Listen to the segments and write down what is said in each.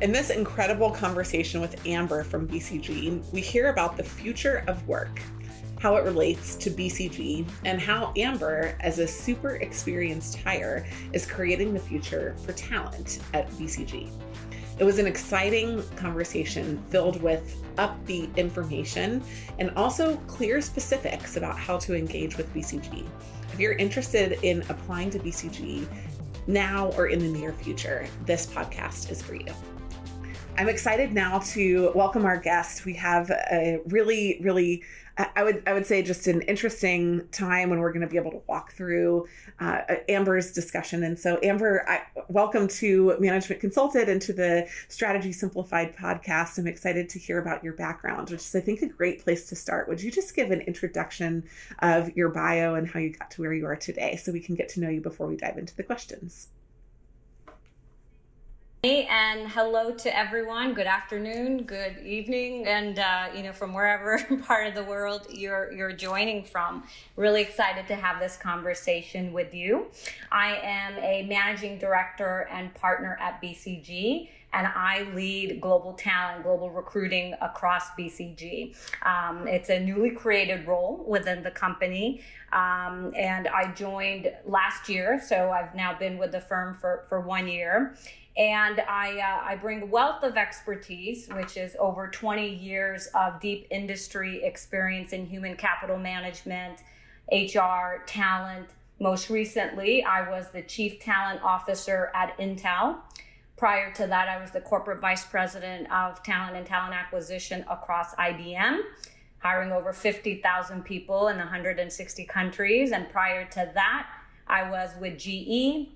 In this incredible conversation with Amber from BCG, we hear about the future of work, how it relates to BCG, and how Amber, as a super experienced hire, is creating the future for talent at BCG. It was an exciting conversation filled with upbeat information and also clear specifics about how to engage with BCG. If you're interested in applying to BCG now or in the near future, this podcast is for you. I'm excited now to welcome our guest. We have a really, I would say just an interesting time when we're going to be able to walk through Amber's discussion. And so Amber, welcome to Management Consulted and to the Strategy Simplified podcast. I'm excited to hear about your background, which is, I think, a great place to start. Would you just give an introduction of your bio and how you got to where you are today so we can get to know you before we dive into the questions? And hello to everyone. Good afternoon, good evening, and from wherever part of the world you're joining from. Really excited to have this conversation with you. I am a managing director and partner at BCG, and I lead global talent, global recruiting across BCG. It's a newly created role within the company, and I joined last year, so I've now been with the firm for 1 year. And I bring a wealth of expertise, which is over 20 years of deep industry experience in human capital management, HR, talent. Most recently, I was the Chief Talent Officer at Intel. Prior to that, I was the Corporate Vice President of Talent and Talent Acquisition across IBM, hiring over 50,000 people in 160 countries. And prior to that, I was with GE,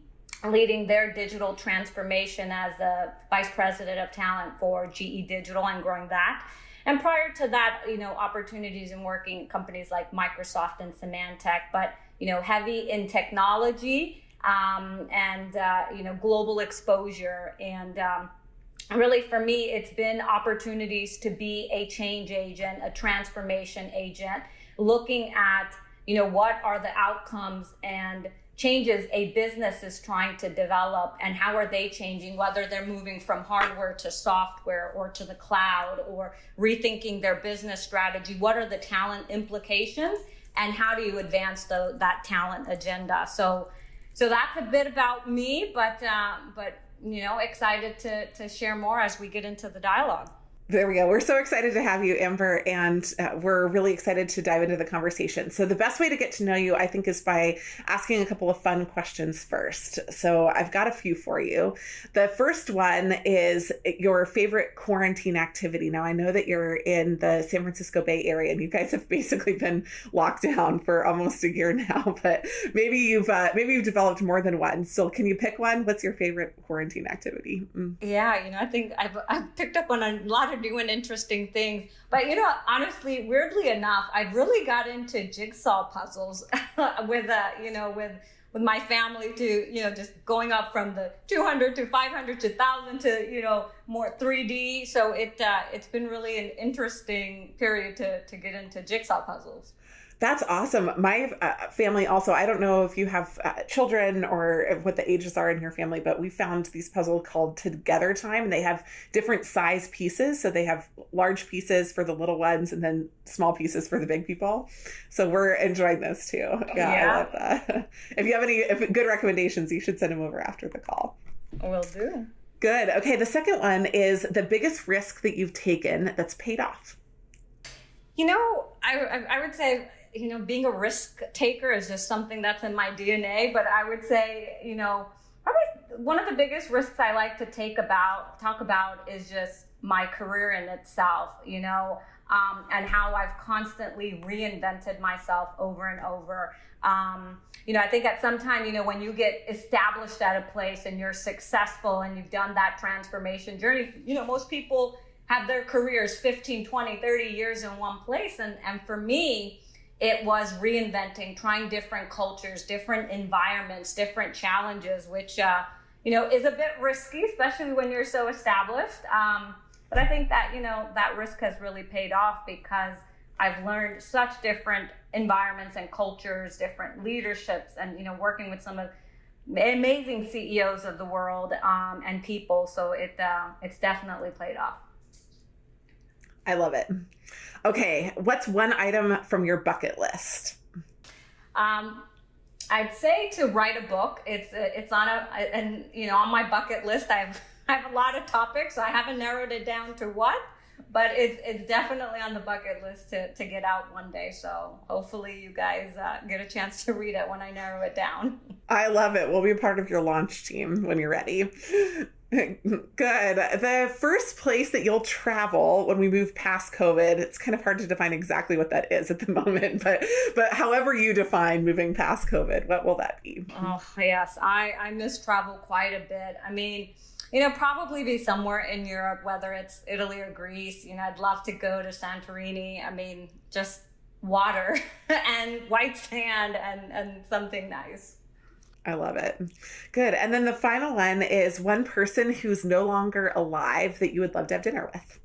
leading their digital transformation as the Vice President of Talent for GE Digital and growing that. And prior to that, opportunities in working at companies like Microsoft and Symantec, but, heavy in technology and global exposure. And really, for me, it's been opportunities to be a change agent, a transformation agent, looking at, what are the outcomes and changes a business is trying to develop and how are they changing, whether they're moving from hardware to software or to the cloud or rethinking their business strategy. What are the talent implications and how do you advance that talent agenda? So that's a bit about me, but excited to share more as we get into the dialogue. There we go. We're so excited to have you, Amber, and we're really excited to dive into the conversation. So the best way to get to know you, I think, is by asking a couple of fun questions first. So I've got a few for you. The first one is your favorite quarantine activity. Now, I know that you're in the San Francisco Bay Area, and you guys have basically been locked down for almost a year now, but maybe you've developed more than one. So can you pick one? What's your favorite quarantine activity? Yeah, I think I've picked up on a lot of new and interesting things. But, honestly, weirdly enough, I've really got into jigsaw puzzles with my family to, just going up from the 200 to 500 to 1,000 to, more 3D. So it's been really an interesting period to get into jigsaw puzzles. That's awesome. My family also, I don't know if you have children or what the ages are in your family, but we found these puzzles called Together Time, and they have different size pieces. So they have large pieces for the little ones and then small pieces for the big people. So we're enjoying those too. Yeah. I love that. If you have any good recommendations, you should send them over after the call. Will do. Good. Okay. The second one is the biggest risk that you've taken that's paid off. I would say, being a risk taker is just something that's in my DNA. But I would say, probably one of the biggest risks I like to talk about is just my career in itself, and how I've constantly reinvented myself over and over. I think at some time, when you get established at a place and you're successful and you've done that transformation journey, most people have their careers 15, 20, 30 years in one place. And for me, it was reinventing, trying different cultures, different environments, different challenges, which, is a bit risky, especially when you're so established. But I think that, that risk has really paid off because I've learned such different environments and cultures, different leaderships, and, working with some of amazing CEOs of the world and people. So it's definitely played off. I love it. Okay, what's one item from your bucket list? I'd say to write a book. It's on on my bucket list. I have a lot of topics, so I haven't narrowed it down to what, but it's definitely on the bucket list to get out one day. So hopefully you guys get a chance to read it when I narrow it down. I love it. We'll be a part of your launch team when you're ready. Good. The first place that you'll travel when we move past COVID, it's kind of hard to define exactly what that is at the moment, but however you define moving past COVID, what will that be? Oh, yes. I miss travel quite a bit. I mean, probably be somewhere in Europe, whether it's Italy or Greece. I'd love to go to Santorini. I mean, just water and white sand and something nice. I love it. Good. And then the final one is one person who's no longer alive that you would love to have dinner with.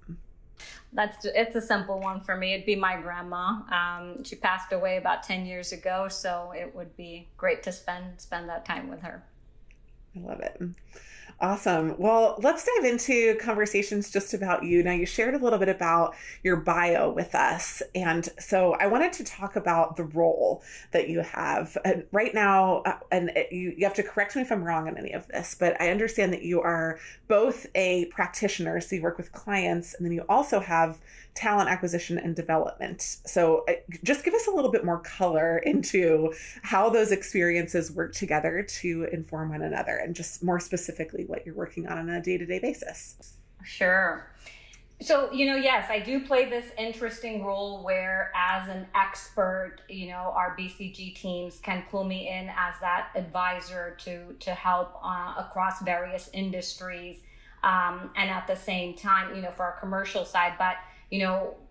It's a simple one for me. It'd be my grandma. She passed away about 10 years ago, so it would be great to spend that time with her. I love it. Awesome. Well, let's dive into conversations just about you. Now, you shared a little bit about your bio with us. And so I wanted to talk about the role that you have right now. And you have to correct me if I'm wrong on any of this, but I understand that you are both a practitioner, so you work with clients, and then you also have talent acquisition and development. So just give us a little bit more color into how those experiences work together to inform one another, and just more specifically what you're working on a day-to-day basis. Sure. So, yes, I do play this interesting role where as an expert, our BCG teams can pull me in as that advisor to help across various industries. And at the same time, for our commercial side, but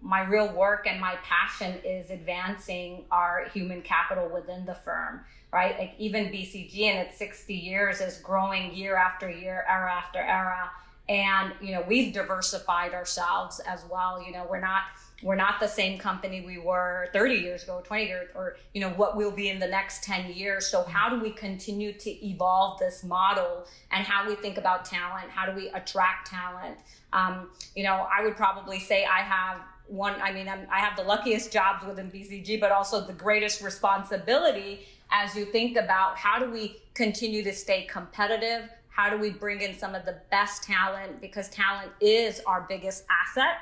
my real work and my passion is advancing our human capital within the firm, right? Like even BCG in its 60 years is growing year after year, era after era. And, we've diversified ourselves as well. We're not the same company we were 30 years ago, 20 years, or, what we'll be in the next 10 years. So how do we continue to evolve this model and how we think about talent? How do we attract talent? I would probably say I have I have the luckiest jobs within BCG, but also the greatest responsibility as you think about how do we continue to stay competitive? How do we bring in some of the best talent? Because talent is our biggest asset.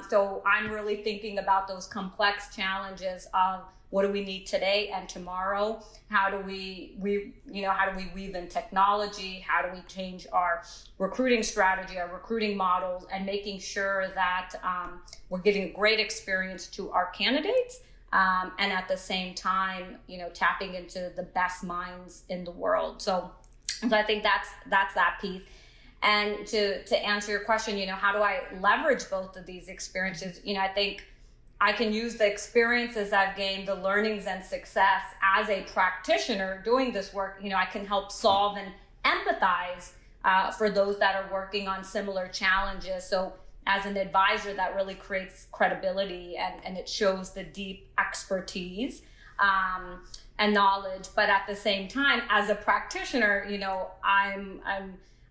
So I'm really thinking about those complex challenges of what do we need today and tomorrow? How do we weave in technology? How do we change our recruiting strategy, our recruiting models, and making sure that we're giving a great experience to our candidates, and at the same time, tapping into the best minds in the world. So I think that's that piece. And to answer your question, how do I leverage both of these experiences? I think I can use the experiences I've gained, the learnings and success as a practitioner doing this work. I can help solve and empathize for those that are working on similar challenges. So as an advisor, that really creates credibility and it shows the deep expertise and knowledge. But at the same time, as a practitioner,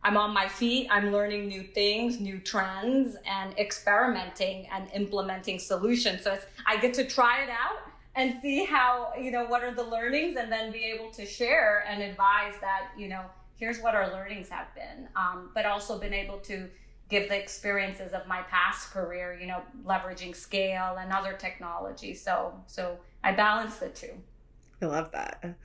I'm on my feet, I'm learning new things, new trends, and experimenting and implementing solutions. So I get to try it out and see how, what are the learnings, and then be able to share and advise that, here's what our learnings have been, but also been able to give the experiences of my past career, leveraging scale and other technology. So I balance the two. I love that.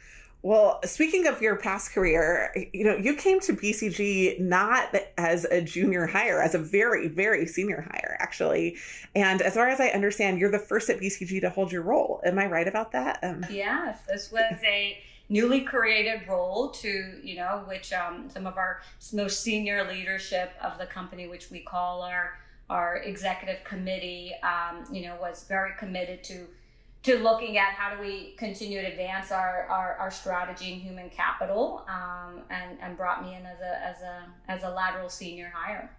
Well, speaking of your past career, you came to BCG not as a junior hire, as a very, very senior hire, actually. And as far as I understand, you're the first at BCG to hold your role. Am I right about that? Yes, this was a newly created role which some of our most senior leadership of the company, which we call our executive committee, was very committed to looking at how do we continue to advance our strategy in human capital, and brought me in as a lateral senior hire.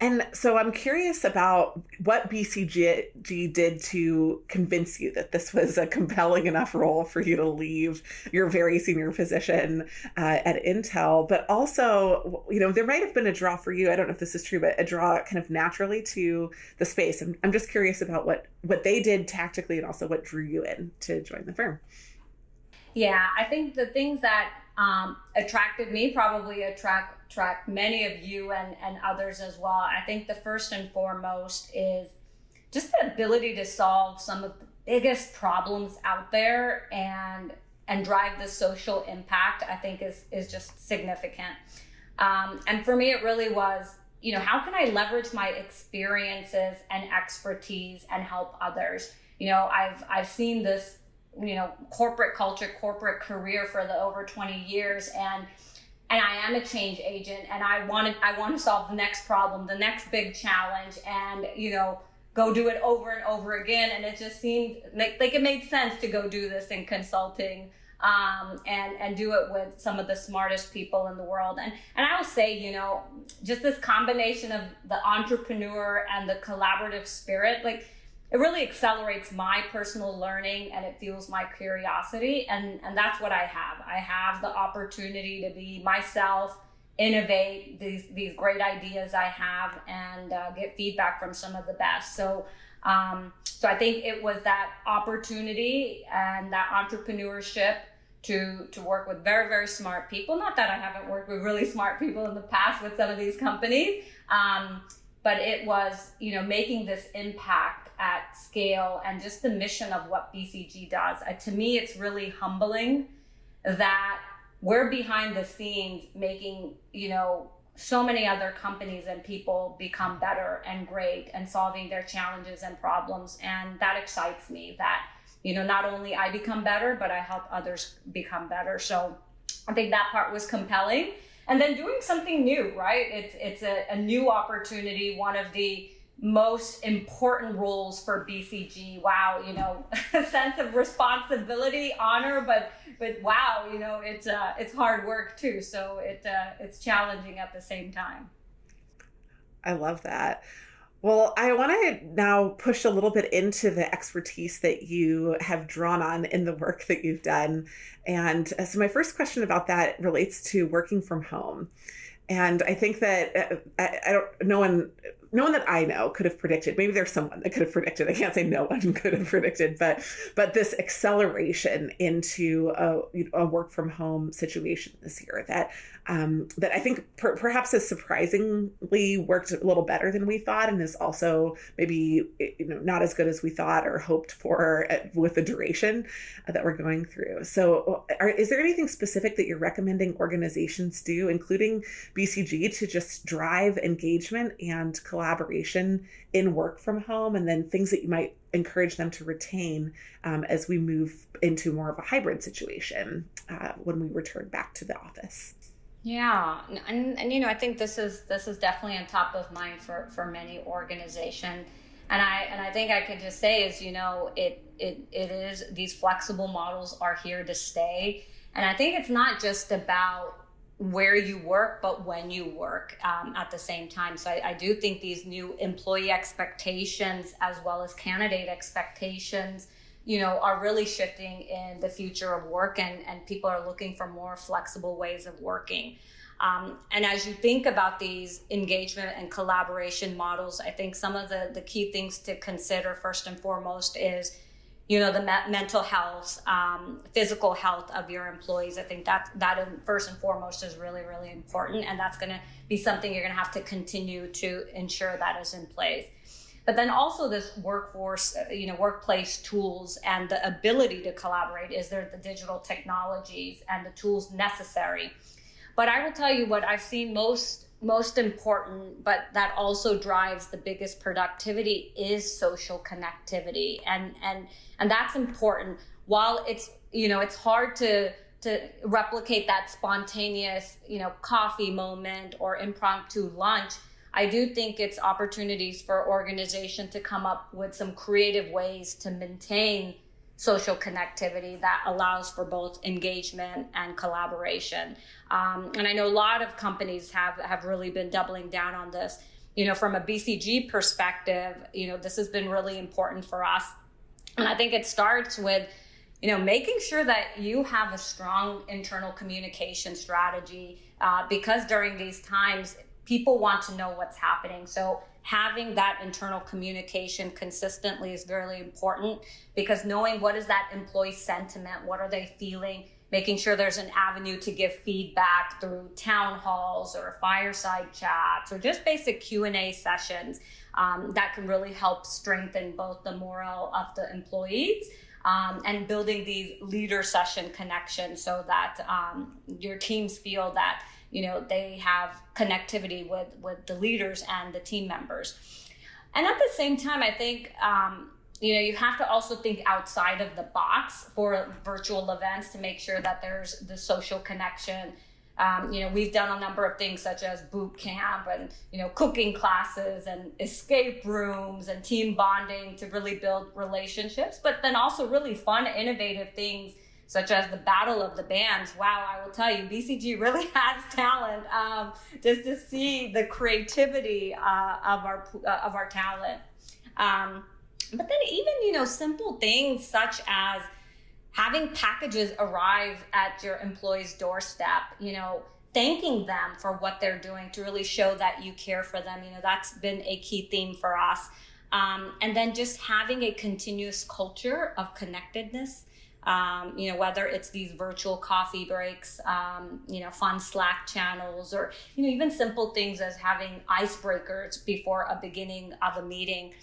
And so I'm curious about what BCG did to convince you that this was a compelling enough role for you to leave your very senior position at Intel, but also, there might have been a draw for you. I don't know if this is true, but a draw kind of naturally to the space. And I'm just curious about what they did tactically and also what drew you in to join the firm. Yeah, I think the things that attracted me probably attract many of you and others as well. I think the first and foremost is just the ability to solve some of the biggest problems out there and drive the social impact. I think is just significant. And for me, it really was, how can I leverage my experiences and expertise and help others? I've seen this corporate culture, corporate career for the over 20 years. And I am a change agent, and I want to solve the next problem, the next big challenge, and, go do it over and over again. And it just seemed like it made sense to go do this in consulting, and do it with some of the smartest people in the world. And I will say, just this combination of the entrepreneur and the collaborative spirit, it really accelerates my personal learning, and it fuels my curiosity. And that's what I have. I have the opportunity to be myself, innovate these great ideas I have, and get feedback from some of the best. So I think it was that opportunity and that entrepreneurship to work with very, very smart people. Not that I haven't worked with really smart people in the past with some of these companies, but it was, making this impact at scale and just the mission of what BCG does. To me, it's really humbling that we're behind the scenes making, so many other companies and people become better and great and solving their challenges and problems. And that excites me that, not only I become better, but I help others become better. So I think that part was compelling. And then doing something new, right? It's a new opportunity, one of the most important roles for BCG. Wow, a sense of responsibility, honor, but wow, it's hard work too. So it's challenging at the same time. I love that. Well, I want to now push a little bit into the expertise that you have drawn on in the work that you've done. And so my first question about that relates to working from home. And I think that no one that I know could have predicted. Maybe there's someone that could have predicted. I can't say no one could have predicted, but this acceleration into a work from home situation this year that I think perhaps has surprisingly worked a little better than we thought, and is also maybe not as good as we thought or hoped for with the duration that we're going through. So, is there anything specific that you're recommending organizations do, including BCG, to just drive engagement and collaboration in work from home, and then things that you might encourage them to retain as we move into more of a hybrid situation when we return back to the office? Yeah, and I think this is definitely on top of mind for many organizations, and I think I could just say is it is, these flexible models are here to stay, and I think it's not just about where you work, but when you work at the same time. So I do think these new employee expectations as well as candidate expectations, are really shifting in the future of work, and people are looking for more flexible ways of working. And as you think about these engagement and collaboration models, I think some of the key things to consider first and foremost is, the mental health, physical health of your employees. I think that first and foremost is really, really important. And that's going to be something you're going to have to continue to ensure that is in place. But then also this workforce, workplace tools and the ability to collaborate. Is there the digital technologies and the tools necessary? But I will tell you what I've seen most important, but that also drives the biggest productivity, is social connectivity. And that's important. While it's hard to replicate that spontaneous, coffee moment or impromptu lunch, I do think it's opportunities for organization to come up with some creative ways to maintain social connectivity that allows for both engagement and collaboration. And I know a lot of companies have really been doubling down on this. from a BCG perspective, this has been really important for us. And I think it starts with, making sure that you have a strong internal communication strategy, because during these times, people want to know what's happening. So having that internal communication consistently is very important, because knowing what is that employee sentiment, what are they feeling, making sure there's an avenue to give feedback through town halls or fireside chats or just basic Q&A sessions, that can really help strengthen both the morale of the employees, and building these leader session connections so that your teams feel that they have connectivity with the leaders and the team members. And at the same time, I think you have to also think outside of the box for virtual events to make sure that there's the social connection. We've done a number of things such as boot camp and, cooking classes and escape rooms and team bonding to really build relationships, but then also really fun, innovative things such as the Battle of the Bands. Wow, I will tell you, BCG really has talent, just to see the creativity of our talent. But then even, simple things such as having packages arrive at your employee's doorstep, thanking them for what they're doing to really show that you care for them. That's been a key theme for us. And then just having a continuous culture of connectedness, whether it's these virtual coffee breaks, fun Slack channels, or, even simple things as having icebreakers before a beginning of a meeting.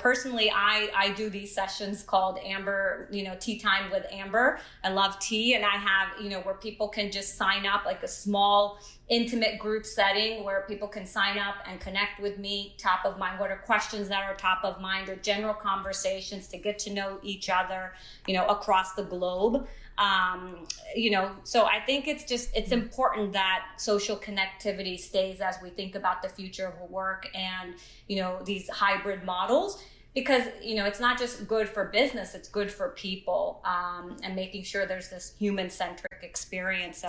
Personally, I do these sessions called Amber, Tea Time with Amber. I love tea, and I have, where people can just sign up, like a small intimate group setting where people can sign up and connect with me, top of mind, what are questions that are top of mind, or general conversations to get to know each other, across the globe. So I think it's important that social connectivity stays as we think about the future of work and, these hybrid models, because, it's not just good for business, it's good for people, and making sure there's this human-centric experience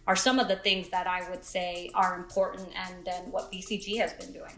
are some of the things that I would say are important, and then what BCG has been doing.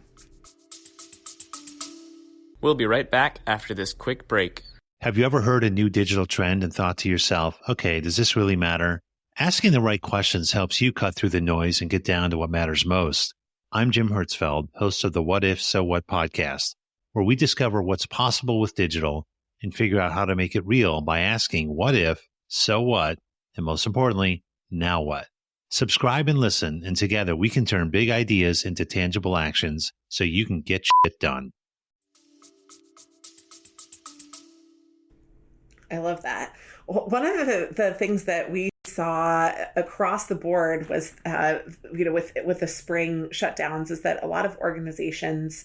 We'll be right back after this quick break. Have you ever heard a new digital trend and thought to yourself, okay, does this really matter? Asking the right questions helps you cut through the noise and get down to what matters most. I'm Jim Hertzfeld, host of the What If, So What podcast, where we discover what's possible with digital and figure out how to make it real by asking what if, so what, and most importantly, now what? Subscribe and listen, and together we can turn big ideas into tangible actions so you can get shit done. I love that. One of the things that we saw across the board was, with the spring shutdowns, is that a lot of organizations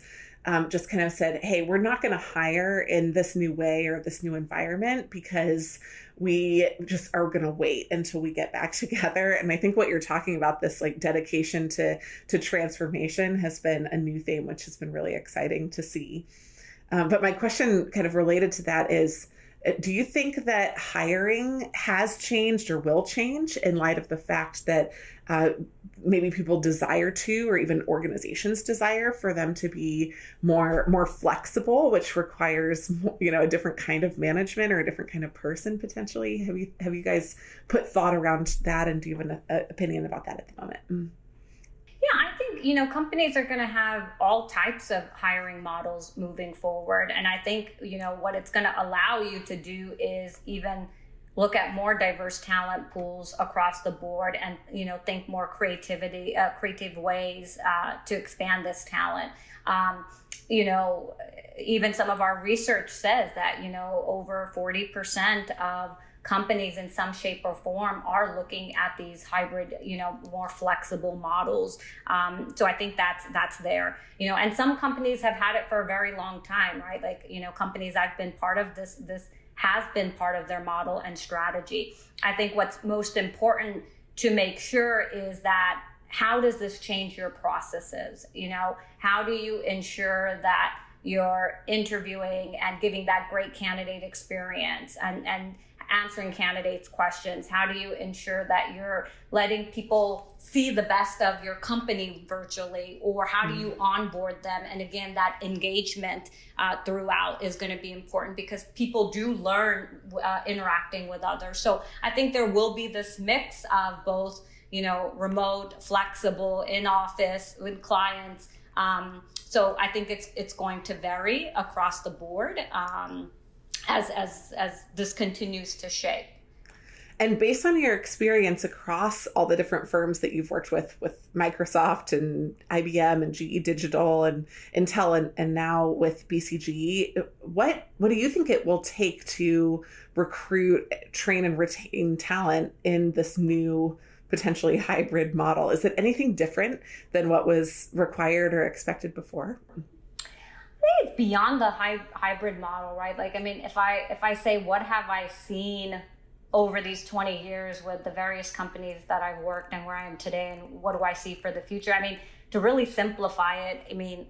just kind of said, hey, we're not going to hire in this new way or this new environment because we just are going to wait until we get back together. And I think what you're talking about, this like dedication to transformation, has been a new theme, which has been really exciting to see. But my question kind of related to that is, do you think that hiring has changed or will change in light of the fact that maybe people desire to, or even organizations desire for them to be more flexible, which requires, a different kind of management or a different kind of person potentially? Have you guys put thought around that, and do you have an opinion about that at the moment? Yeah, I think, companies are going to have all types of hiring models moving forward. And I think, what it's going to allow you to do is even look at more diverse talent pools across the board and, think more creative ways to expand this talent. Even some of our research says that, over 40% of companies in some shape or form are looking at these hybrid, more flexible models. So I think that's there, and some companies have had it for a very long time, right? Like, companies I've been part of, this has been part of their model and strategy. I think what's most important to make sure is that, how does this change your processes? How do you ensure that you're interviewing and giving that great candidate experience, and answering candidates' questions? How do you ensure that you're letting people see the best of your company virtually? Or how do you onboard them? And again, that engagement throughout is going to be important because people do learn interacting with others. So I think there will be this mix of both, remote, flexible, in office with clients. So I think it's going to vary across the board as this continues to shape. And based on your experience across all the different firms that you've worked with Microsoft and IBM and GE Digital and Intel and now with BCG, what do you think it will take to recruit, train, and retain talent in this new potentially hybrid model? Is it anything different than what was required or expected before? I think it's beyond the hybrid model, right? Like, I mean, if I say, what have I seen over these 20 years with the various companies that I've worked and where I am today, and what do I see for the future? I mean, to really simplify it, I mean,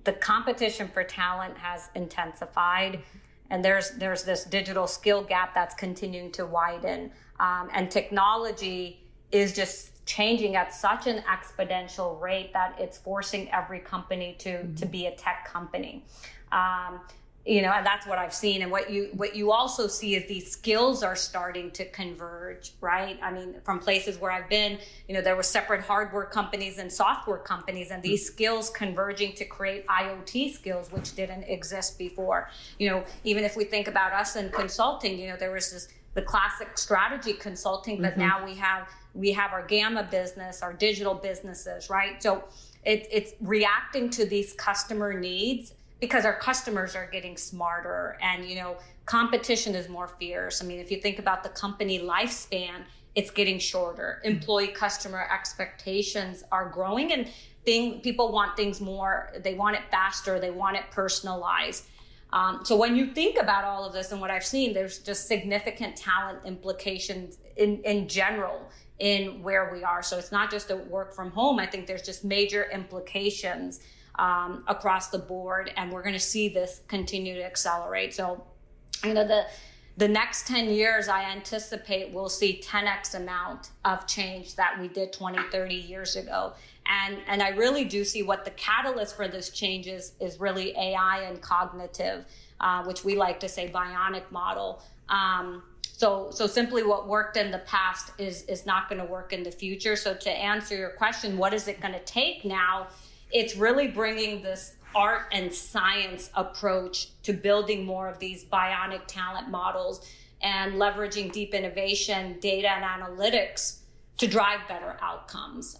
the competition for talent has intensified, and there's this digital skill gap that's continuing to widen, and technology is just changing at such an exponential rate that it's forcing every company to be a tech company. And that's what I've seen. And what you also see is these skills are starting to converge, right? I mean, from places where I've been, there were separate hardware companies and software companies, and these skills converging to create IoT skills, which didn't exist before. Even if we think about us in consulting, there was the classic strategy consulting, but now we have our Gamma business, our digital businesses, right? So it's reacting to these customer needs because our customers are getting smarter and, competition is more fierce. I mean, if you think about the company lifespan, it's getting shorter. Employee customer expectations are growing, and people want things more, they want it faster, they want it personalized. So when you think about all of this and what I've seen, there's just significant talent implications in general in where we are. So it's not just a work from home. I think there's just major implications across the board, and we're going to see this continue to accelerate. So, the next 10 years, I anticipate we'll see 10x amount of change that we did 20, 30 years ago. And I really do see what the catalyst for this change is really AI and cognitive, which we like to say bionic model. So simply what worked in the past is not going to work in the future. So to answer your question, what is it going to take now? It's really bringing this art and science approach to building more of these bionic talent models and leveraging deep innovation, data, and analytics to drive better outcomes.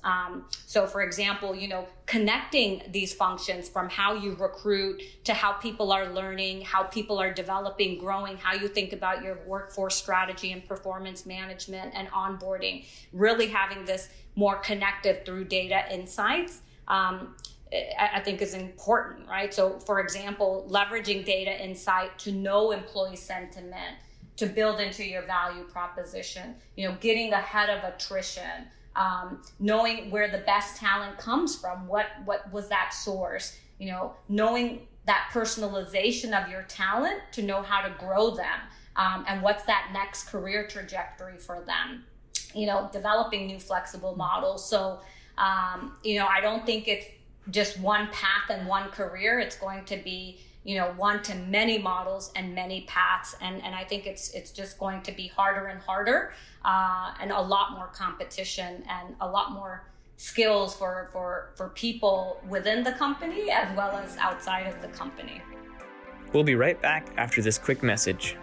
So for example, connecting these functions from how you recruit to how people are learning, how people are developing, growing, how you think about your workforce strategy and performance management and onboarding, really having this more connected through data insights. I think is important, right? So for example, leveraging data insight to know employee sentiment, to build into your value proposition, getting ahead of attrition, knowing where the best talent comes from, what was that source, knowing that personalization of your talent to know how to grow them, and what's that next career trajectory for them, developing new flexible models. So, I don't think it's just one path and one career. It's going to be, one to many models and many paths. And I think it's just going to be harder and harder, and a lot more competition and a lot more skills for people within the company as well as outside of the company. We'll be right back after this quick message.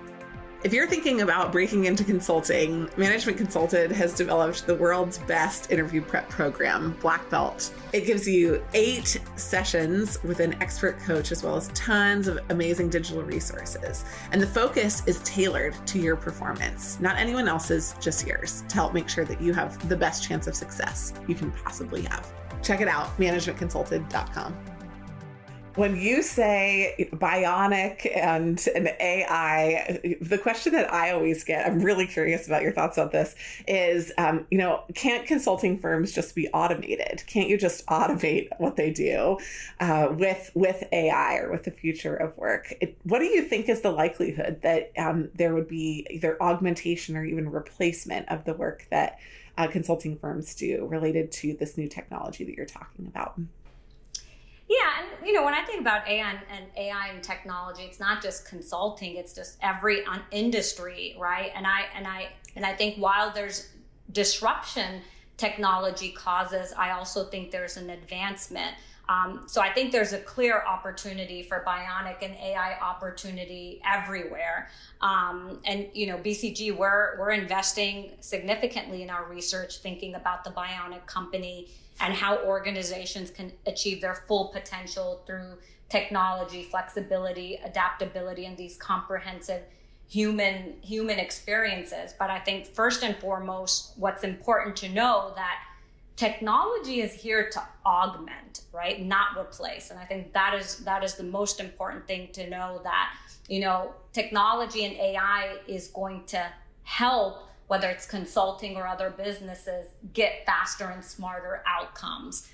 If you're thinking about breaking into consulting, Management Consulted has developed the world's best interview prep program, Black Belt. It gives you 8 sessions with an expert coach, as well as tons of amazing digital resources. And the focus is tailored to your performance, not anyone else's, just yours, to help make sure that you have the best chance of success you can possibly have. Check it out, managementconsulted.com. When you say bionic and an AI, the question that I always get, I'm really curious about your thoughts on this, is, can't consulting firms just be automated? Can't you just automate what they do with AI or with the future of work? What do you think is the likelihood that there would be either augmentation or even replacement of the work that consulting firms do related to this new technology that you're talking about? Yeah, and when I think about AI and technology, it's not just consulting; it's just every industry, right? And I think while there's disruption technology causes, I also think there's an advancement. So I think there's a clear opportunity for bionic and AI opportunity everywhere. And BCG, we're investing significantly in our research, thinking about the bionic company and how organizations can achieve their full potential through technology, flexibility, adaptability, and these comprehensive human experiences. But I think first and foremost, what's important to know that technology is here to augment, right? Not replace. And I think that is the most important thing to know, that, technology and AI is going to help, whether it's consulting or other businesses, get faster and smarter outcomes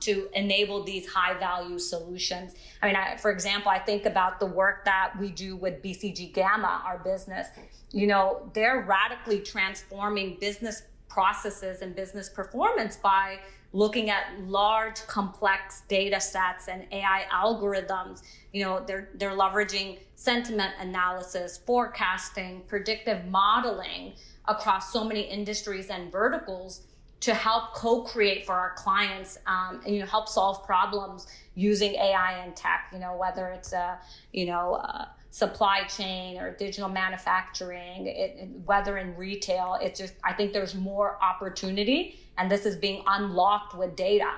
to enable these high value solutions. I mean, for example, I think about the work that we do with BCG Gamma, our business. They're radically transforming business processes and business performance by looking at large, complex data sets and AI algorithms. They're leveraging sentiment analysis, forecasting, predictive modeling across so many industries and verticals to help co-create for our clients and help solve problems using AI and tech. Whether it's supply chain or digital manufacturing, whether in retail, I think there's more opportunity, and this is being unlocked with data.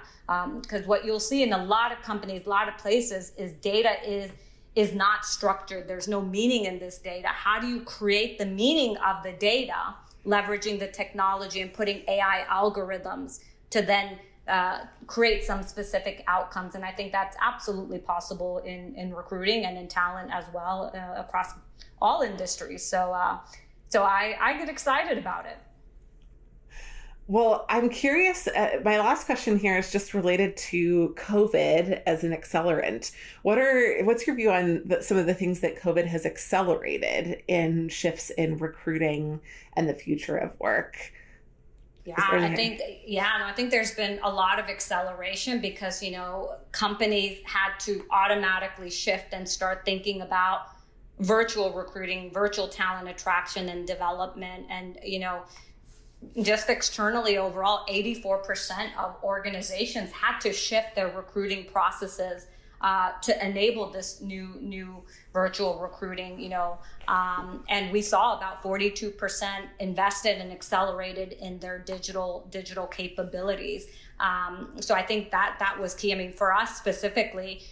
Because what you'll see in a lot of companies, a lot of places, is data is not structured. There's no meaning in this data. How do you create the meaning of the data, leveraging the technology and putting AI algorithms to then create some specific outcomes? And I think that's absolutely possible in recruiting and in talent as well, across all industries. So I get excited about it. Well, I'm curious. My last question here is just related to COVID as an accelerant. What's your view on some of the things that COVID has accelerated in shifts in recruiting and the future of work? I think there's been a lot of acceleration because, companies had to automatically shift and start thinking about virtual recruiting, virtual talent attraction and development. And, just externally overall, 84% of organizations had to shift their recruiting processes to enable this new virtual recruiting, and we saw about 42% invested and accelerated in their digital capabilities. So I think that was key. I mean, for us specifically,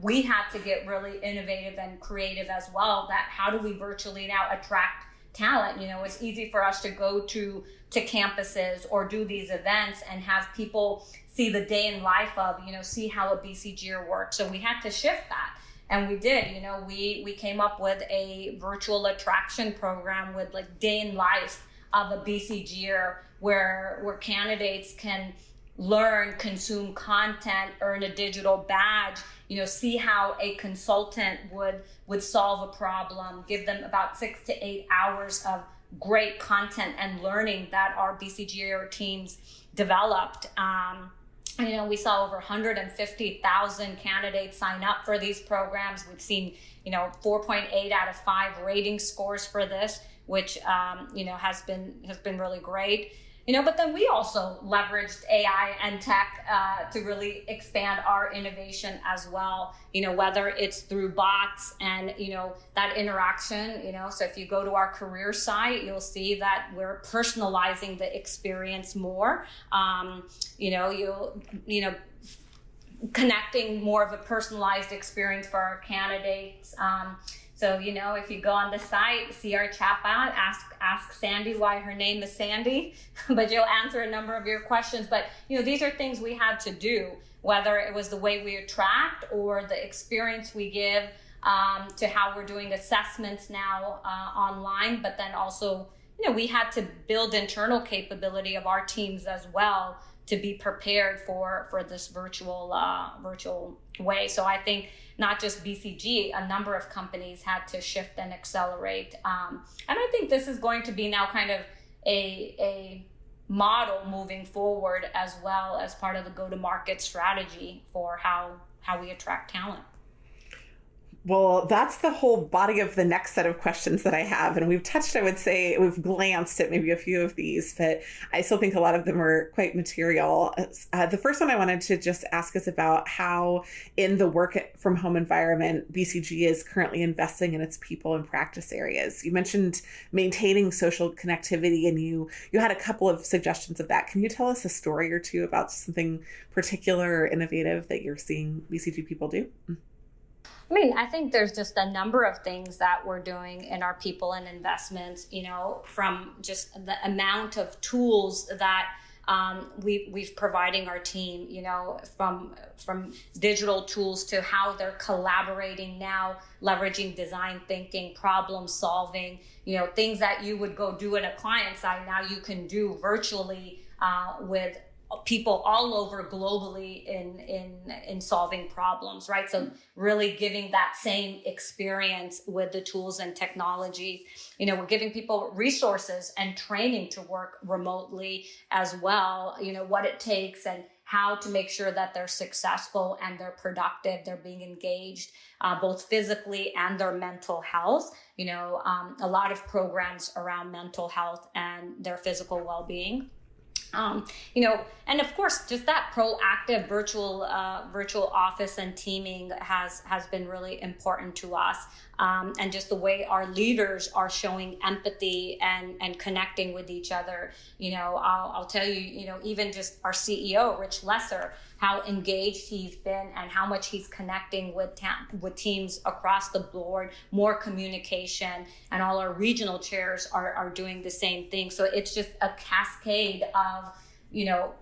we had to get really innovative and creative as well. That how do we virtually now attract talent? It's easy for us to go to campuses or do these events and have people see the day in life of, see how a BCGer works. So we had to shift that. And we did, we came up with a virtual attraction program with like day in life of a BCGer where candidates can learn, consume content, earn a digital badge, see how a consultant would solve a problem, give them about 6 to 8 hours of great content and learning that our BCGer teams developed. We saw over 150,000 candidates sign up for these programs. We've seen, 4.8 out of 5 rating scores for this, which, has been really great. But then we also leveraged AI and tech to really expand our innovation as well, whether it's through bots and, that interaction, so if you go to our career site, you'll see that we're personalizing the experience more, connecting more of a personalized experience for our candidates. So, if you go on the site, see our chatbot, ask Sandy why her name is Sandy, but you'll answer a number of your questions. But, these are things we had to do, whether it was the way we attract or the experience we give to how we're doing assessments now online. But then also, we had to build internal capability of our teams as well to be prepared for this virtual way. So I think not just BCG, a number of companies had to shift and accelerate. And I think this is going to be now kind of a model moving forward, as well as part of the go-to-market strategy for how we attract talent. Well, that's the whole body of the next set of questions that I have. And we've touched, I would say, we've glanced at maybe a few of these, but I still think a lot of them are quite material. The first one I wanted to just ask is about how in the work from home environment, BCG is currently investing in its people and practice areas. You mentioned maintaining social connectivity, and you had a couple of suggestions of that. Can you tell us a story or two about something particular or innovative that you're seeing BCG people do? I think there's just a number of things that we're doing in our people and investments, from just the amount of tools that we've providing our team, from digital tools to how they're collaborating now, leveraging design thinking, problem solving, things that you would go do in a client side, now you can do virtually with people all over globally in solving problems, right? So really giving that same experience with the tools and technologies. We're giving people resources and training to work remotely as well, what it takes and how to make sure that they're successful and they're productive, they're being engaged, both physically and their mental health. A lot of programs around mental health and their physical well-being. And of course, just that proactive virtual office and teaming has been really important to us. And just the way our leaders are showing empathy and connecting with each other. I'll tell you, even just our CEO, Rich Lesser, how engaged he's been and how much he's connecting with teams across the board, more communication, and all our regional chairs are doing the same thing. So it's just a cascade of,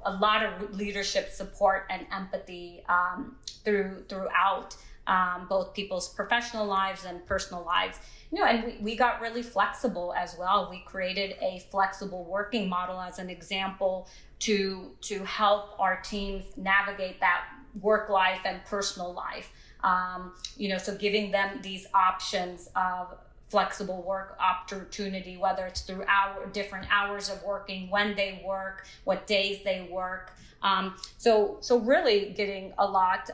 a lot of leadership support and empathy throughout both people's professional lives and personal lives. And we got really flexible as well. We created a flexible working model as an example to help our teams navigate that work life and personal life. So giving them these options of flexible work opportunity, whether it's through different hours of working, when they work, what days they work. So really getting a lot,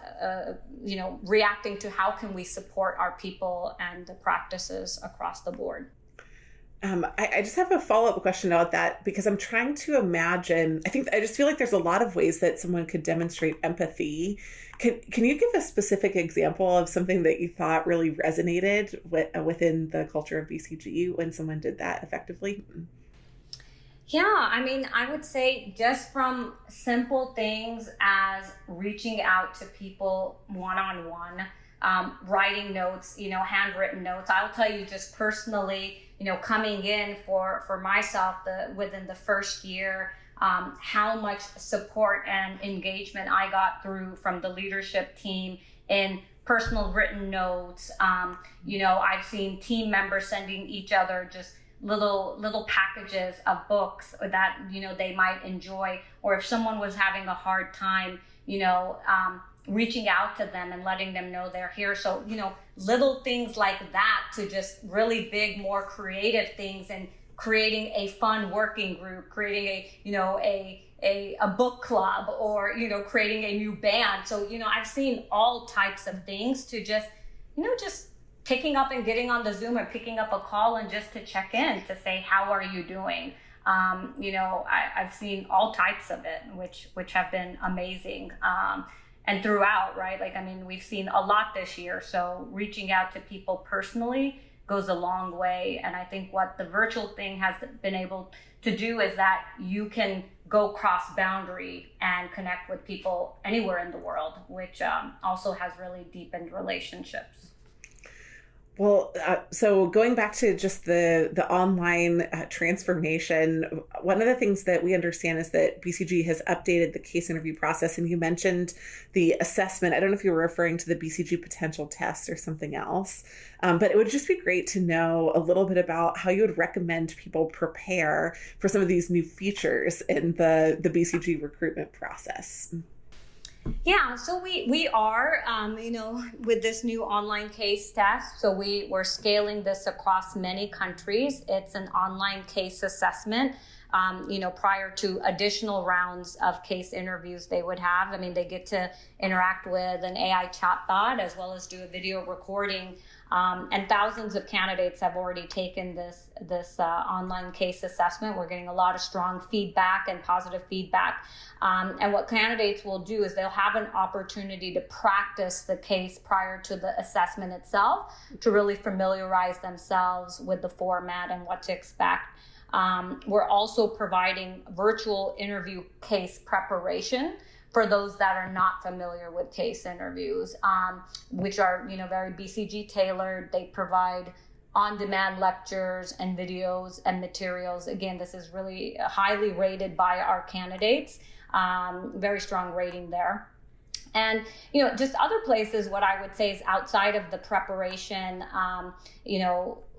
reacting to how can we support our people and the practices across the board. I just have a follow-up question about that, because I'm trying to imagine, I just feel like there's a lot of ways that someone could demonstrate empathy. Can you give a specific example of something that you thought really resonated within the culture of BCG when someone did that effectively? Yeah, I would say just from simple things as reaching out to people one-on-one, writing notes, handwritten notes. I'll tell you just personally, coming in for myself within the first year, how much support and engagement I got from the leadership team in personal written notes. I've seen team members sending each other just little packages of books that, they might enjoy, or if someone was having a hard time, reaching out to them and letting them know they're here. So, little things like that to just really big, more creative things, and creating a fun working group, creating a book club, or, creating a new band. So, I've seen all types of things to just picking up and getting on the Zoom and picking up a call and just to check in to say, how are you doing? I've seen all types of it, which have been amazing. And throughout, right? We've seen a lot this year. So reaching out to people personally goes a long way. And I think what the virtual thing has been able to do is that you can go cross boundary and connect with people anywhere in the world, which also has really deepened relationships. Well, so going back to just the online transformation, one of the things that we understand is that BCG has updated the case interview process, and you mentioned the assessment. I don't know if you were referring to the BCG potential test or something else, but it would just be great to know a little bit about how you would recommend people prepare for some of these new features in the BCG recruitment process. Yeah, so we are, with this new online case test, so we're scaling this across many countries. It's an online case assessment, prior to additional rounds of case interviews they would have. I mean, they get to interact with an AI chatbot as well as do a video recording. And thousands of candidates have already taken this online case assessment. We're getting a lot of strong feedback and positive feedback. And what candidates will do is they'll have an opportunity to practice the case prior to the assessment itself to really familiarize themselves with the format and what to expect. We're also providing virtual interview case preparation for those that are not familiar with case interviews, which are, very BCG tailored. They provide on-demand lectures and videos and materials. Again, this is really highly rated by our candidates. Very strong rating there. And, just other places, what I would say is outside of the preparation,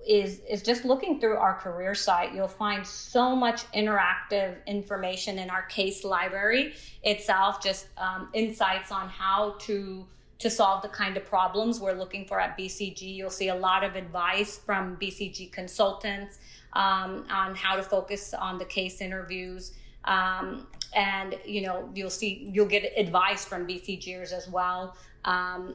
is just looking through our career site. You'll find so much interactive information in our case library itself, just insights on how to solve the kind of problems we're looking for at BCG. You'll see a lot of advice from BCG consultants on how to focus on the case interviews. And you'll get advice from BCGers as well.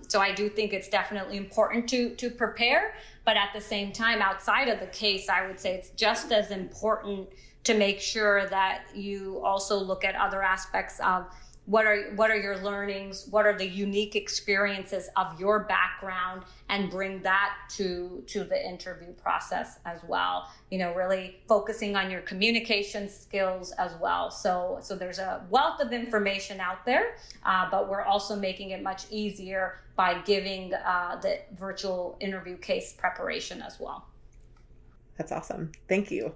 So I do think it's definitely important to prepare, but at the same time, outside of the case, I would say it's just as important to make sure that you also look at other aspects of what are your learnings, what are the unique experiences of your background, and bring that to the interview process as well. Really focusing on your communication skills as well. So there's a wealth of information out there, but we're also making it much easier by giving the virtual interview case preparation as well. That's awesome. Thank you.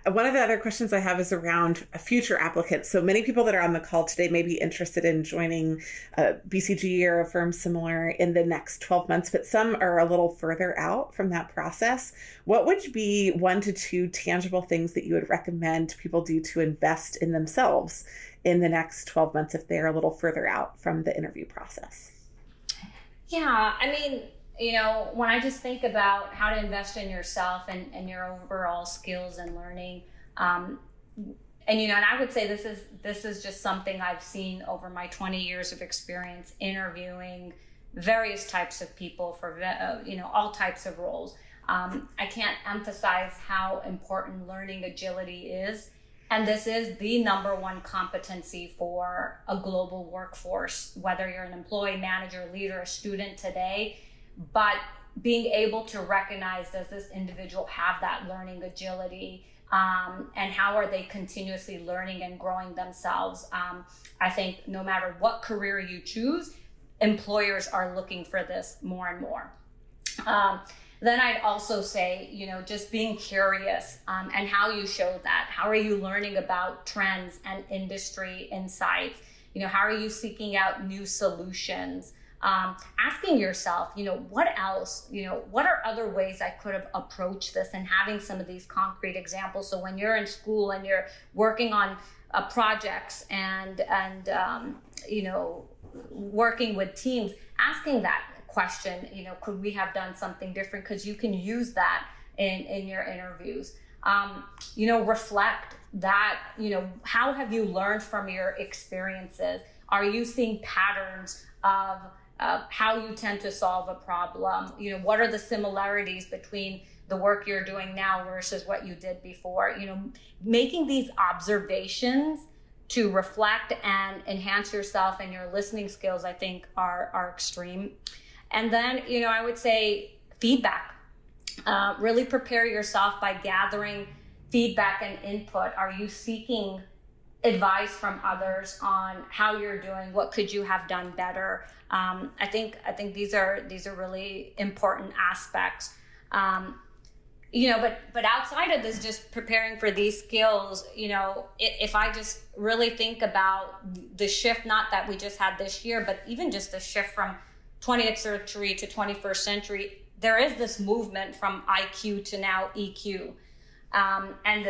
One of the other questions I have is around future applicants. So many people that are on the call today may be interested in joining BCG or a firm similar in the next 12 months, but some are a little further out from that process. What would be 1 to 2 tangible things that you would recommend people do to invest in themselves in the next 12 months if they're a little further out from the interview process? Yeah, I mean, when I just think about how to invest in yourself and your overall skills and learning, and I would say this is just something I've seen over my 20 years of experience interviewing various types of people for all types of roles. I can't emphasize how important learning agility is, and this is the number one competency for a global workforce, whether you're an employee, manager, leader, a student today. But being able to recognize, does this individual have that learning agility, and how are they continuously learning and growing themselves? I think no matter what career you choose, employers are looking for this more and more. Then I'd also say, just being curious and how you show that. How are you learning about trends and industry insights? How are you seeking out new solutions? Asking yourself, what else, what are other ways I could have approached this, and having some of these concrete examples. So when you're in school and you're working on projects and working with teams, asking that question, could we have done something different? Because you can use that in your interviews. Reflect that, how have you learned from your experiences? Are you seeing patterns of how you tend to solve a problem? What are the similarities between the work you're doing now versus what you did before? Making these observations to reflect and enhance yourself and your listening skills, I think are extreme. And then, I would say feedback. Really prepare yourself by gathering feedback and input. Are you seeking advice from others on how you're doing, what could you have done better. I think these are really important aspects. But outside of this, just preparing for these skills, if I just really think about the shift, not that we just had this year, but even just the shift from 20th century to 21st century, there is this movement from IQ to now EQ. And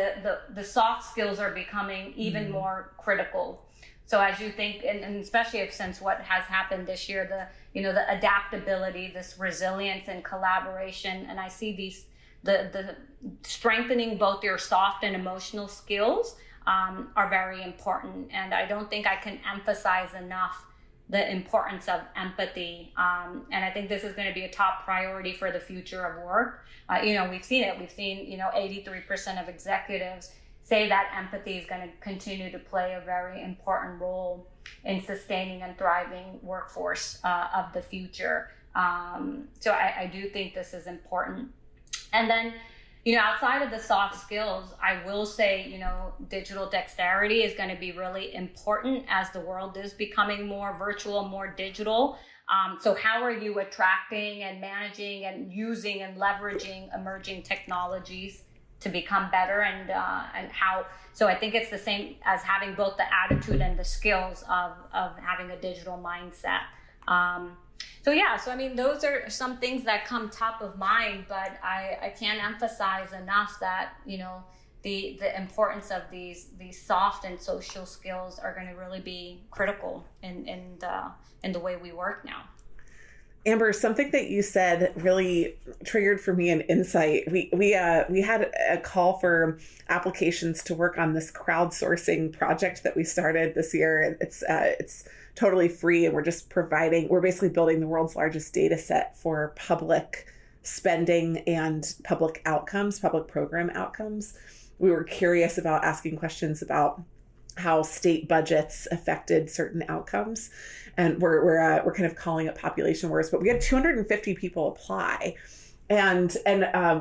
the soft skills are becoming even more critical. So as you think, and especially since what has happened this year, the adaptability, this resilience and collaboration, and I see the strengthening both your soft and emotional skills are very important. And I don't think I can emphasize enough the importance of empathy. And I think this is going to be a top priority for the future of work. We've seen it. We've seen, 83% of executives say that empathy is going to continue to play a very important role in sustaining and thriving workforce of the future. So I do think this is important. And then, outside of the soft skills, I will say, digital dexterity is going to be really important as the world is becoming more virtual, more digital. So how are you attracting and managing and using and leveraging emerging technologies to become better, and how? So I think it's the same as having both the attitude and the skills of having a digital mindset. So I mean, those are some things that come top of mind, but I can't emphasize enough that, the importance of these soft and social skills are going to really be critical in the way we work now. Amber, something that you said really triggered for me an insight. We had a call for applications to work on this crowdsourcing project that we started this year. It's totally free, and we're basically building the world's largest data set for public spending and public program outcomes. We were curious about asking questions about how state budgets affected certain outcomes, and we're kind of calling it population wars. But we had 250 people apply, and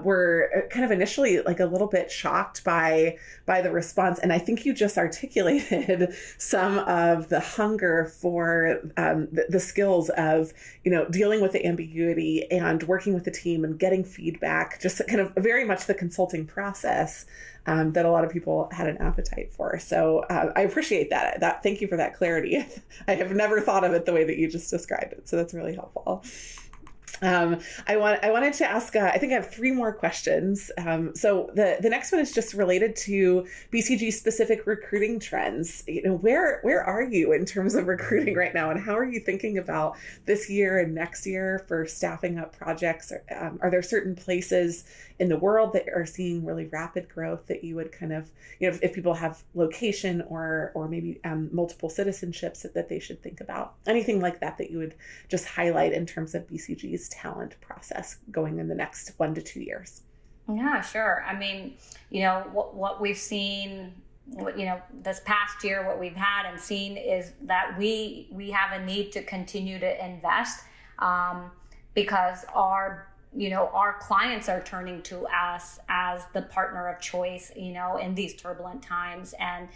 we're kind of initially like a little bit shocked by the response. And I think you just articulated some of the hunger for the skills of dealing with the ambiguity and working with the team and getting feedback. Just kind of very much the consulting process that a lot of people had an appetite for. So I appreciate that. Thank you for that clarity. I have never thought of it the way that you just described it. So that's really helpful. I wanted to ask, I think I have 3 more questions. So the next one is just related to BCG specific recruiting trends. Where are you in terms of recruiting right now, and how are you thinking about this year and next year for staffing up projects? Are there certain places in the world that are seeing really rapid growth that you would kind of, if people have location or maybe multiple citizenships that they should think about? Anything like that you would just highlight in terms of BCG's talent process going in the next 1 to 2 years? Yeah, sure. I mean, what we've seen, this past year, what we've had and seen is that we have a need to continue to invest because our clients are turning to us as the partner of choice, in these turbulent times. And,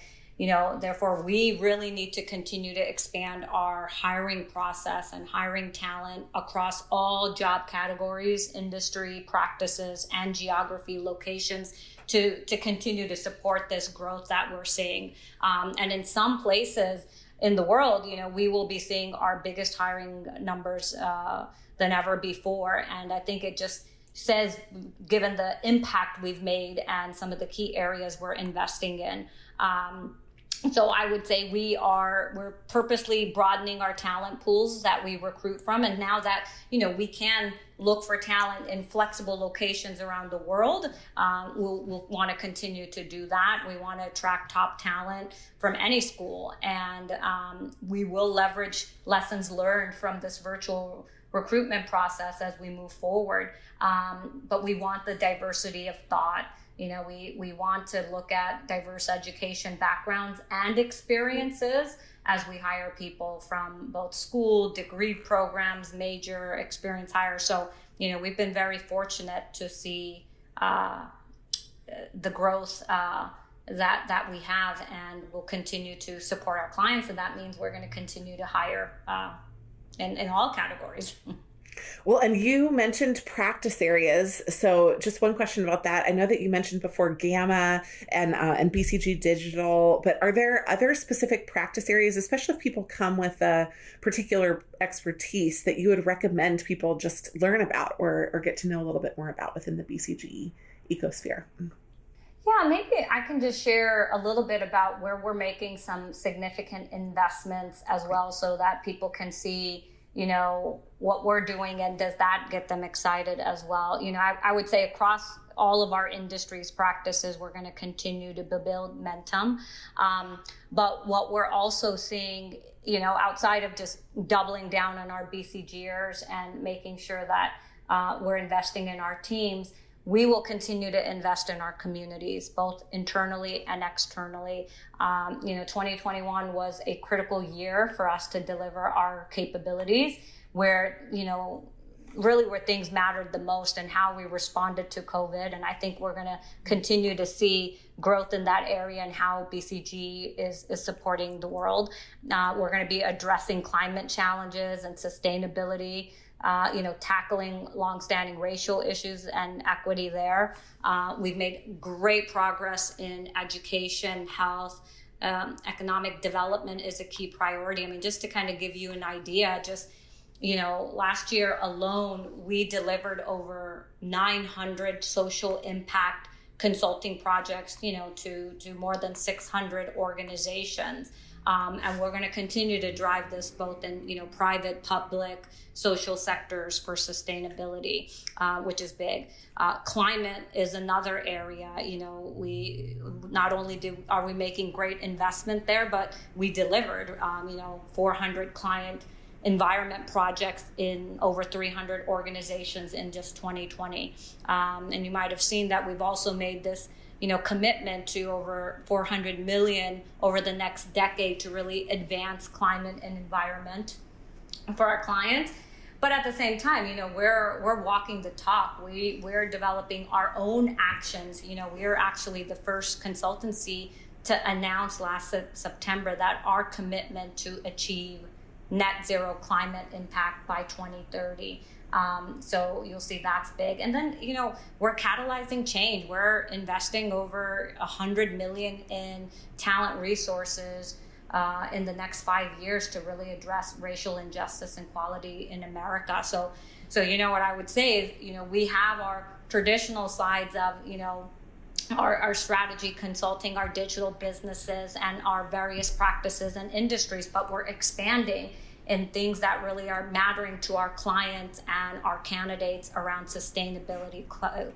therefore we really need to continue to expand our hiring process and hiring talent across all job categories, industry practices, and geography locations to continue to support this growth that we're seeing. And in some places in the world, we will be seeing our biggest hiring numbers than ever before. And I think it just says, given the impact we've made and some of the key areas we're investing in. So I would say we're purposely broadening our talent pools that we recruit from. And now that, we can look for talent in flexible locations around the world, we'll want to continue to do that. We want to attract top talent from any school. And we will leverage lessons learned from this virtual recruitment process as we move forward. But we want the diversity of thought. We want to look at diverse education backgrounds and experiences as we hire people from both school, degree programs, major experience hires. So, we've been very fortunate to see the growth that we have, and we'll continue to support our clients. And that means we're going to continue to hire in all categories. Well, and you mentioned practice areas. So just one question about that. I know that you mentioned before Gamma and BCG Digital, but are there other specific practice areas, especially if people come with a particular expertise, that you would recommend people just learn about or get to know a little bit more about within the BCG ecosphere? Yeah, maybe I can just share a little bit about where we're making some significant investments as well, so that people can see, you know, what we're doing, and does that get them excited as well. You know, I would say across all of our industries practices, we're going to continue to build momentum. But what we're also seeing, you know, outside of just doubling down on our BCGers and making sure that we're investing in our teams, we will continue to invest in our communities, both internally and externally. 2021 was a critical year for us to deliver our capabilities, where, you know, really where things mattered the most and how we responded to COVID. And I think we're going to continue to see growth in that area and how BCG is supporting the world. We're going to be addressing climate challenges and sustainability, tackling longstanding racial issues and equity there. We've made great progress in education, health, economic development is a key priority. I mean, just to kind of give you an idea, last year alone, we delivered over 900 social impact consulting projects, to more than 600 organizations. And we're going to continue to drive this both in, private, public, social sectors for sustainability, which is big. Climate is another area. We not only are we making great investment there, but we delivered, 400 client environment projects in over 300 organizations in just 2020. And you might have seen that we've also made this commitment to over 400 million over the next decade to really advance climate and environment for our clients. But at the same time, we're walking the talk. We're developing our own actions. We are actually the first consultancy to announce last September that our commitment to achieve net zero climate impact by 2030. So you'll see that's big. And then, we're catalyzing change. We're investing over 100 million in talent resources in the next 5 years to really address racial injustice and equality in America. So what I would say is, we have our traditional sides of, our strategy consulting, our digital businesses, and our various practices and industries, but we're expanding in things that really are mattering to our clients and our candidates around sustainability,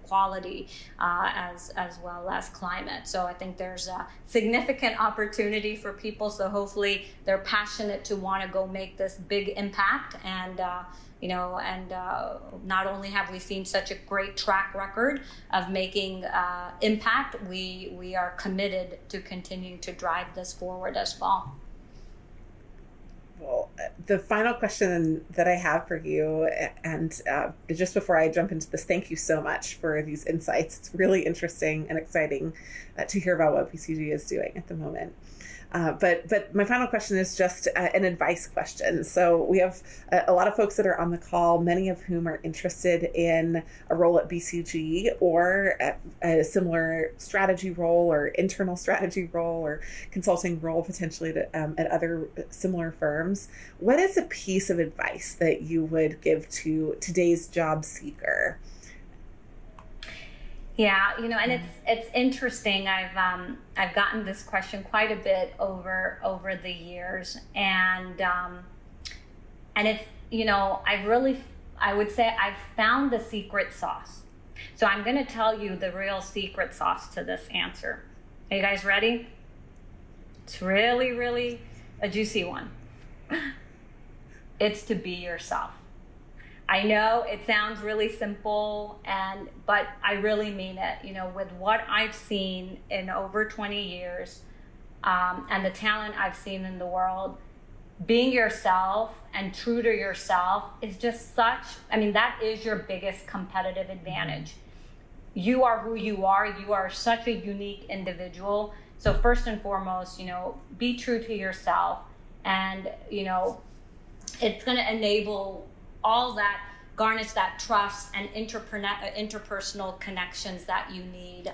quality, as well as climate. So I think there's a significant opportunity for people. So hopefully they're passionate to want to go make this big impact. And not only have we seen such a great track record of making impact, we are committed to continue to drive this forward as well. Well, the final question that I have for you, and just before I jump into this, thank you so much for these insights. It's really interesting and exciting to hear about what BCG is doing at the moment. But my final question is just an advice question. So we have a lot of folks that are on the call, many of whom are interested in a role at BCG or a similar strategy role or internal strategy role or consulting role potentially at other similar firms. What is a piece of advice that you would give to today's job seeker? Yeah, and it's interesting. I've gotten this question quite a bit over the years, and it's I would say I've found the secret sauce. So I'm going to tell you the real secret sauce to this answer. Are you guys ready? It's really, really a juicy one. It's to be yourself. I know it sounds really simple, but I really mean it. With what I've seen in over 20 years, and the talent I've seen in the world, being yourself and true to yourself is just that is your biggest competitive advantage. you are who you are. You are such a unique individual. So first and foremost, be true to yourself, and, it's going to enable all that, garnish that trust and interpersonal connections that you need.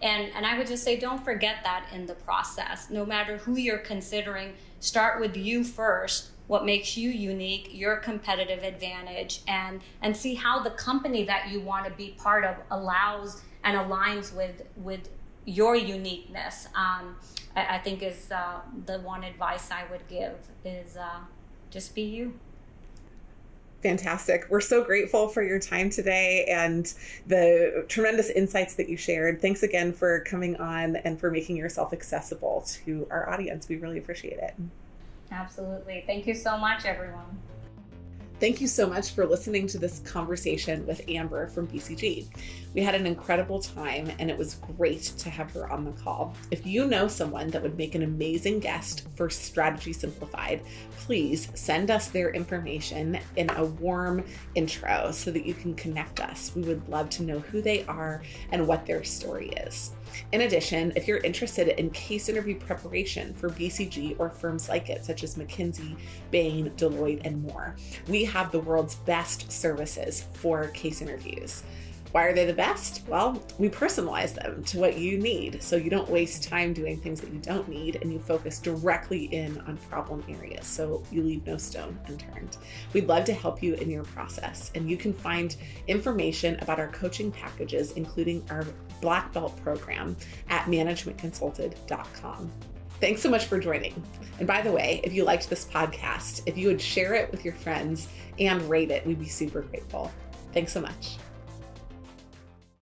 And I would just say, don't forget that in the process. No matter who you're considering, start with you first, what makes you unique, your competitive advantage, and see how the company that you want to be part of allows and aligns with your uniqueness. I think is the one advice I would give is just be you. Fantastic. We're so grateful for your time today and the tremendous insights that you shared. Thanks again for coming on and for making yourself accessible to our audience. We really appreciate it. Absolutely. Thank you so much, everyone. Thank you so much for listening to this conversation with Amber from BCG. We had an incredible time, and it was great to have her on the call. If you know someone that would make an amazing guest for Strategy Simplified, please send us their information in a warm intro so that you can connect us. We would love to know who they are and what their story is. In addition, if you're interested in case interview preparation for BCG or firms like it, such as McKinsey, Bain, Deloitte, and more, we have the world's best services for case interviews. Why are they the best? Well, we personalize them to what you need, so you don't waste time doing things that you don't need, and you focus directly in on problem areas, so you leave no stone unturned. We'd love to help you in your process, and you can find information about our coaching packages, including our Black Belt program, at managementconsulted.com. Thanks so much for joining. And by the way, if you liked this podcast, if you would share it with your friends and rate it, we'd be super grateful. Thanks so much.